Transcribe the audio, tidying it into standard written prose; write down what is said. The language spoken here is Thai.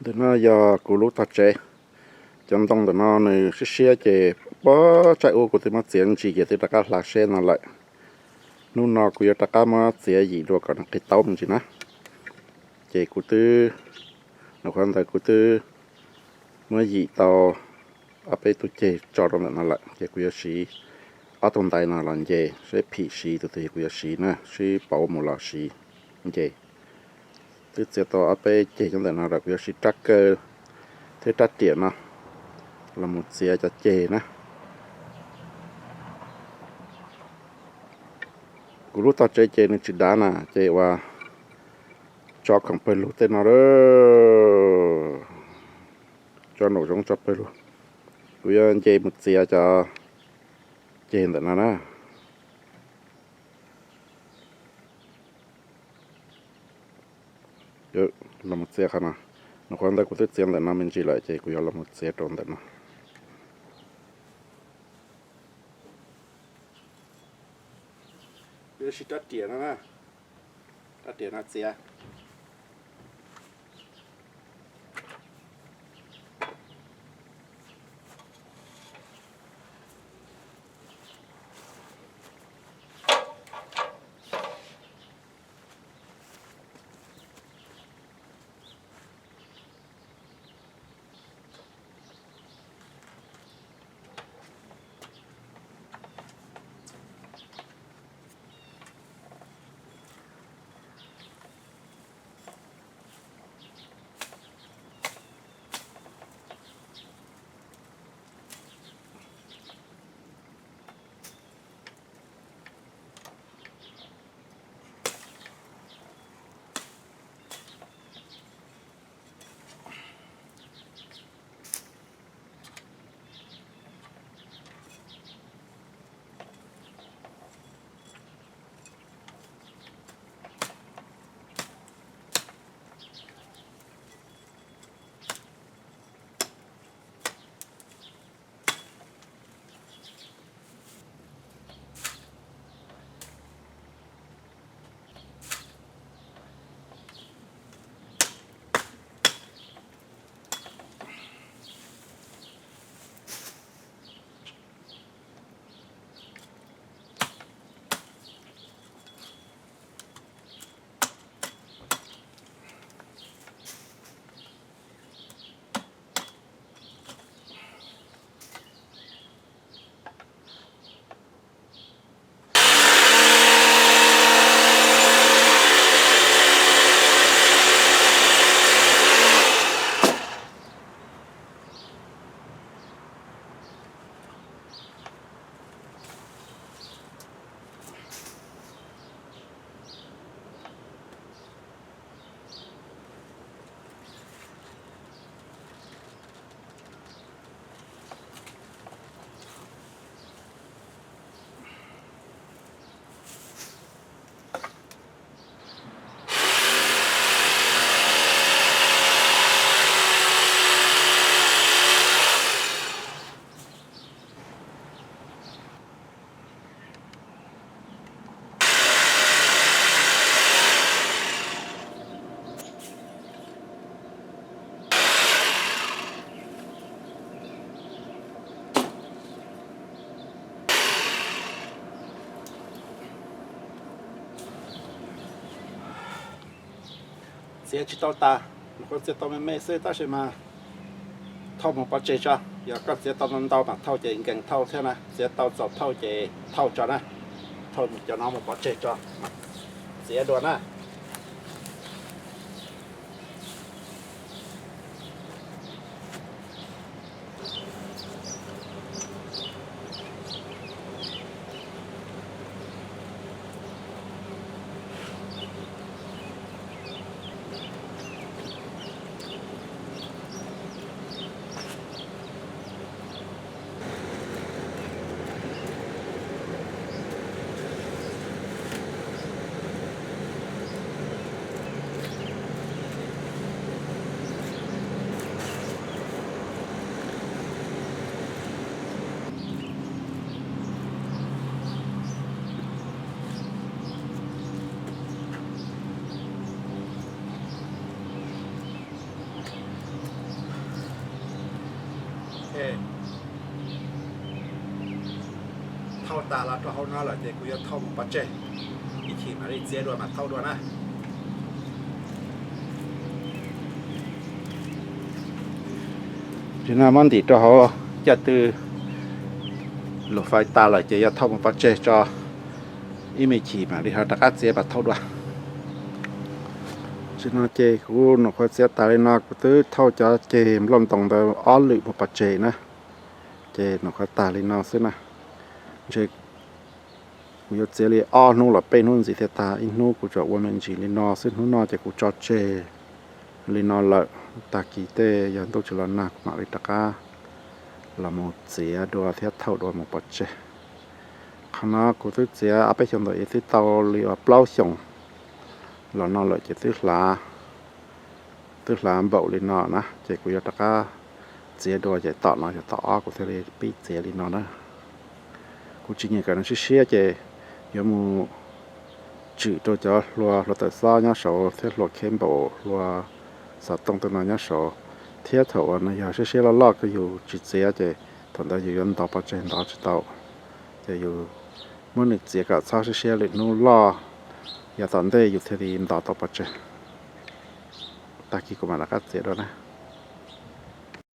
để nó giờ cụ lúc ta chế trong đông để nó này xí chế bó chạy ô của thì mà tiền chỉ để tất cả là xe nó lại nu nó cụ tất cả mà tiền gì rồi còn cái tàu mình chỉ na chế cụ tư nó còn tại cụ tư mới gì tàu ở bên tụi chế cho nó lại chế cụ xí ở trong tay nó là chế sẽ phì xí tụi thì cụ xí nè xí bảo một lọ xí chế từ chế tàu ở bên chế trong tay nó là cụ xí tracker thế trắc tiền nó là một xe cho chế nèกูรู้ต่อใจเจนจิดานะเจว่าจอของเปิลรู้เต้นเอาเด้อจอหนูจงจอเปิลกูยันเจมุดเสียจะเจนแต่นั้นนะเยอะละมุดเสียขนาดนักวันได้กูติดเสียงแต่นั้นมันจีเลยเจกูยันละมุดเสียตรงแต่นั้นเดี๋ยวชิดตัดเตียนะตัดเตียนัดเสียเสียชิตตาคนเสียตไม่เสียตาใช่ไหมเท่ามันปัจเจจ้าอย่าก็เสียตนั้นเท่าแบบเท่าเจเก่งเท่าใช่ไหมเสียเท่าจบเท่าเจเท่าจ้านะเท่าจะน้องมันปัจเจจ้าเสียด่วนนะ thế thâu ta là cho họ nói là để cũng thâu một bát chè ít khi mà đi chế đôi mà thâu đôi na thì nào món thì cho họ cho từ lột phải ta là chỉ thâu một bát chè cho ít mấy khi mà đi họ đặt cá chế bắt thâu đôi chỉ nó chè cũng nó phải chế ta lên nó cũng từ thâu cho chè làm tổng đầu áo lụa một bát chè nè chè nó phải ta lên nó xí nè chèกูจะเจอเลยอ้อนู่นละเป็นนู่นสิเทตาอินู่กูจะวันนึงจีลีนอซึ่งนู่นนอจะกูจอเจลีนอละตากีเตยันตุจุลนักมาลิตากาละโมเสียดัวเทียเท่าดัวโมปเจขณะกูตื้อเสียเอาไปชมตัวเอที่เตาเรียเปล่าชงละนอละจะตื้อหลาเบาลีนอนะเจกูจะตากาเสียดัวจะต่อหน่อยจะต่อกูเทเลปีเสียลีนอนะกูจริงๆกันนั่นเชี่ยเจ有么只做着罗罗的啥样手，贴罗看不罗啥动的那样手，贴头啊那有些了那个有直接的，同到有人到把真到知道，就有么你这个超市些的努拉，也同的有贴的引导到把真，大概个嘛那个这了呢。